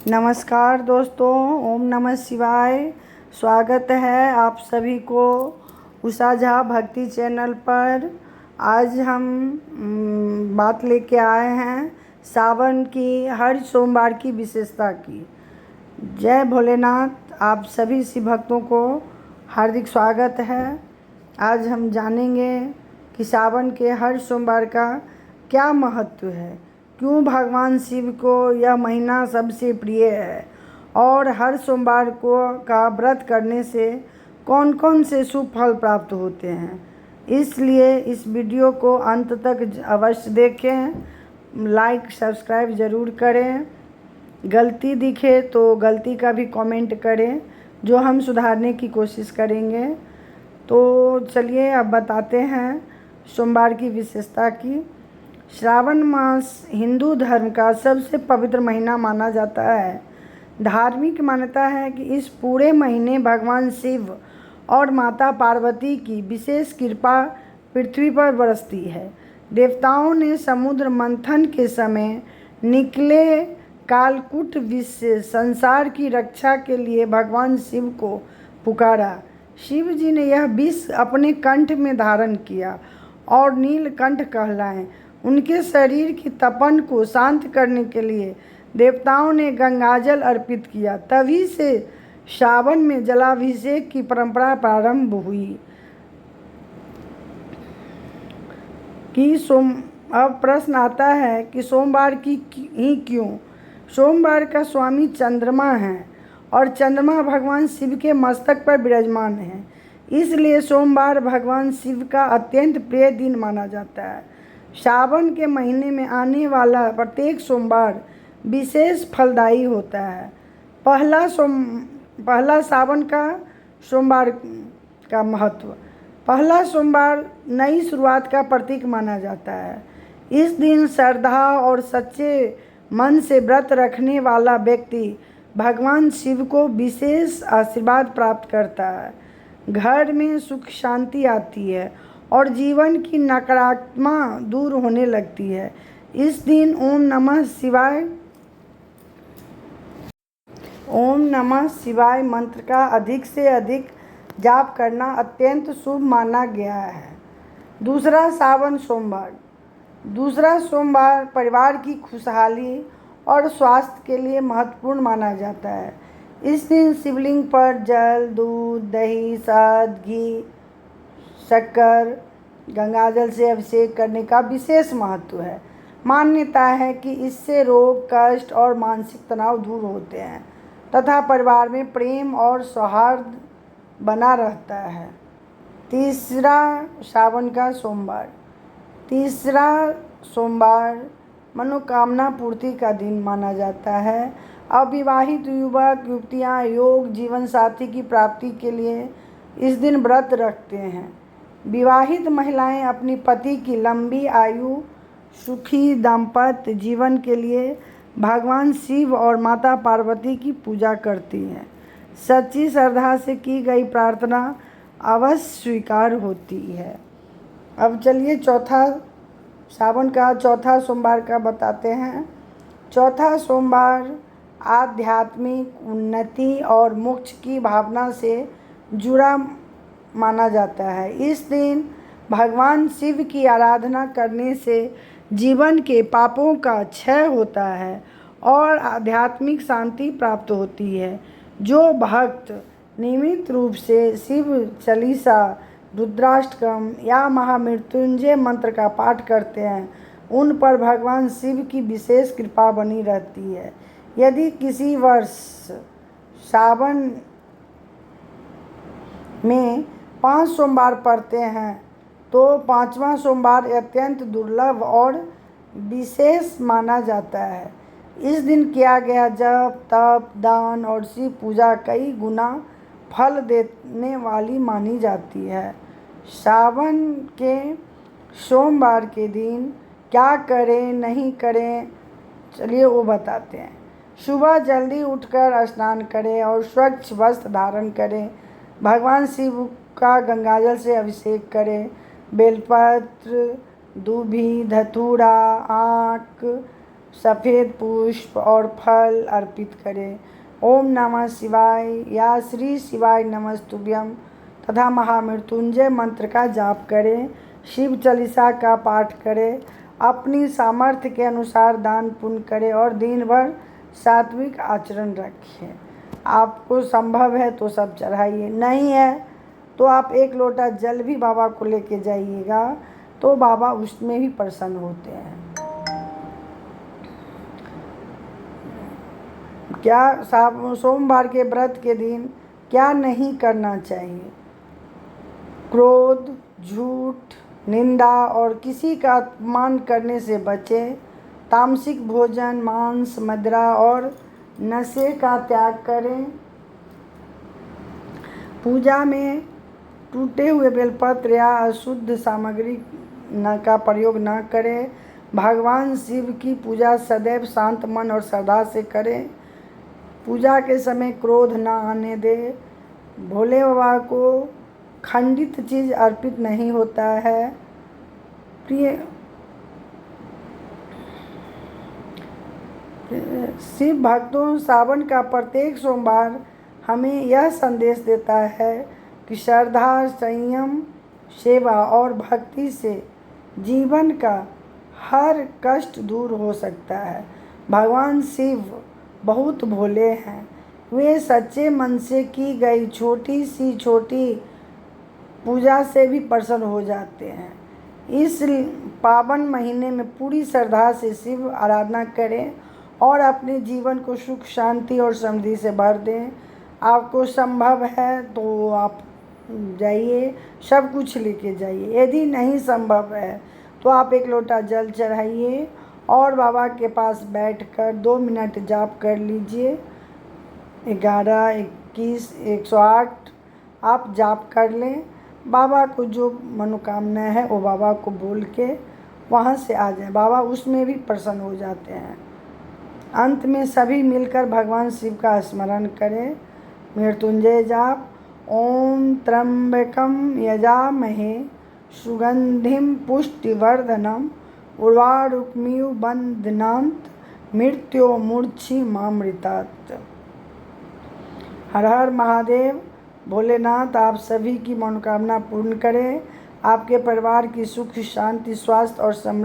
नमस्कार दोस्तों, ओम नमः शिवाय। स्वागत है आप सभी को उषा झा भक्ति चैनल पर। आज हम बात लेके आए हैं सावन की हर सोमवार की विशेषता की। जय भोलेनाथ। आप सभी शिव भक्तों को हार्दिक स्वागत है। आज हम जानेंगे कि सावन के हर सोमवार का क्या महत्व है, क्यों भगवान शिव को यह महीना सबसे प्रिय है और हर सोमवार को का व्रत करने से कौन कौन से शुभ फल प्राप्त होते हैं। इसलिए इस वीडियो को अंत तक अवश्य देखें, लाइक सब्सक्राइब ज़रूर करें। गलती दिखे तो गलती का भी कमेंट करें, जो हम सुधारने की कोशिश करेंगे। तो चलिए अब बताते हैं सोमवार की विशेषता की। श्रावण मास हिंदू धर्म का सबसे पवित्र महीना माना जाता है। धार्मिक मान्यता है कि इस पूरे महीने भगवान शिव और माता पार्वती की विशेष कृपा पृथ्वी पर बरसती है। देवताओं ने समुद्र मंथन के समय निकले कालकूट विष से संसार की रक्षा के लिए भगवान शिव को पुकारा। शिव जी ने यह विष अपने कंठ में धारण किया और नीलकंठ कहलाए। उनके शरीर की तपन को शांत करने के लिए देवताओं ने गंगाजल अर्पित किया। तभी से सावन में जलाभिषेक की परंपरा प्रारंभ हुई। अब प्रश्न आता है कि सोमवार की ही क्यों। सोमवार का स्वामी चंद्रमा है और चंद्रमा भगवान शिव के मस्तक पर विराजमान है, इसलिए सोमवार भगवान शिव का अत्यंत प्रिय दिन माना जाता है। सावन के महीने में आने वाला प्रत्येक सोमवार विशेष फलदायी होता है। पहला सावन का सोमवार का महत्व। पहला सोमवार नई शुरुआत का प्रतीक माना जाता है। इस दिन श्रद्धा और सच्चे मन से व्रत रखने वाला व्यक्ति भगवान शिव को विशेष आशीर्वाद प्राप्त करता है। घर में सुख शांति आती है और जीवन की नकारात्मकता दूर होने लगती है। इस दिन ओम नमः शिवाय मंत्र का अधिक से अधिक जाप करना अत्यंत शुभ माना गया है। दूसरा सावन सोमवार। दूसरा सोमवार परिवार की खुशहाली और स्वास्थ्य के लिए महत्वपूर्ण माना जाता है। इस दिन शिवलिंग पर जल, दूध, दही, शहद, घी, शक्कर, गंगाजल से अभिषेक करने का विशेष महत्व है। मान्यता है कि इससे रोग, कष्ट और मानसिक तनाव दूर होते हैं तथा परिवार में प्रेम और सौहार्द बना रहता है। तीसरा सावन का सोमवार। तीसरा सोमवार मनोकामना पूर्ति का दिन माना जाता है। अविवाहित युवक युवतियाँ योग जीवन साथी की प्राप्ति के लिए इस दिन व्रत रखते हैं। विवाहित महिलाएं अपनी पति की लंबी आयु, सुखी दाम्पत्य जीवन के लिए भगवान शिव और माता पार्वती की पूजा करती हैं। सच्ची श्रद्धा से की गई प्रार्थना अवश्य स्वीकार होती है। अब चलिए सावन का चौथा सोमवार का बताते हैं। चौथा सोमवार आध्यात्मिक उन्नति और मोक्ष की भावना से जुड़ा माना जाता है। इस दिन भगवान शिव की आराधना करने से जीवन के पापों का क्षय होता है और आध्यात्मिक शांति प्राप्त होती है। जो भक्त नियमित रूप से शिव चालीसा, रुद्राष्टकम या महामृत्युंजय मंत्र का पाठ करते हैं, उन पर भगवान शिव की विशेष कृपा बनी रहती है। यदि किसी वर्ष सावन में 5 सोमवार पड़ते हैं तो 5वां सोमवार अत्यंत दुर्लभ और विशेष माना जाता है। इस दिन किया गया जप, तप, दान और शिव पूजा कई गुना फल देने वाली मानी जाती है। सावन के सोमवार के दिन क्या करें नहीं करें, चलिए वो बताते हैं। सुबह जल्दी उठकर स्नान करें और स्वच्छ वस्त्र धारण करें। भगवान शिव का गंगाजल से अभिषेक करें। बेलपत्र, दूभी, धतूरा, आक, सफ़ेद पुष्प और फल अर्पित करें। ओम नमः शिवाय या श्री शिवाय नमस्तुभ्यम तथा महामृत्युंजय मंत्र का जाप करें। शिव चालीसा का पाठ करें। अपनी सामर्थ्य के अनुसार दान पुण्य करें और दिन भर सात्विक आचरण रखें। आपको संभव है तो सब चढ़ाइए, नहीं है तो आप एक लोटा जल भी बाबा को लेके जाइएगा, तो बाबा उसमें भी प्रसन्न होते हैं। क्या सोमवार के व्रत के दिन क्या नहीं करना चाहिए? क्रोध, झूठ, निंदा और किसी का अपमान करने से बचें। तामसिक भोजन, मांस, मदिरा और नशे का त्याग करें। पूजा में टूटे हुए बेलपत्र या अशुद्ध सामग्री का प्रयोग न करें। भगवान शिव की पूजा सदैव शांत मन और श्रद्धा से करें। पूजा के समय क्रोध न आने दें। भोले बाबा को खंडित चीज़ अर्पित नहीं होता है। प्रिय शिव भक्तों, सावन का प्रत्येक सोमवार हमें यह संदेश देता है कि श्रद्धा, संयम, सेवा और भक्ति से जीवन का हर कष्ट दूर हो सकता है। भगवान शिव बहुत भोले हैं। वे सच्चे मन से की गई छोटी पूजा से भी प्रसन्न हो जाते हैं। इस पावन महीने में पूरी श्रद्धा से शिव आराधना करें और अपने जीवन को सुख, शांति और समृद्धि से भर दें। आपको संभव है तो आप जाइए, सब कुछ लेके जाइए। यदि नहीं संभव है तो आप एक लोटा जल चढ़ाइए और बाबा के पास बैठकर 2 मिनट जाप कर लीजिए। 11, 21, 108 आप जाप कर लें। बाबा को जो मनोकामना है वो बाबा को बोल के वहाँ से आ जाए। बाबा उसमें भी प्रसन्न हो जाते हैं। अंत में सभी मिलकर भगवान शिव का स्मरण करें। मृत्युंजय जाप। ओम त्र्यंबकम यजामहे सुगंधिम पुष्टिवर्धनम उर्वारुकमिव बंधनात् मृत्योर्मुक्षीमामृतात्। हर हर महादेव। भोलेनाथ आप सभी की मनोकामना पूर्ण करें। आपके परिवार की सुख, शांति, स्वास्थ्य और समृद्धि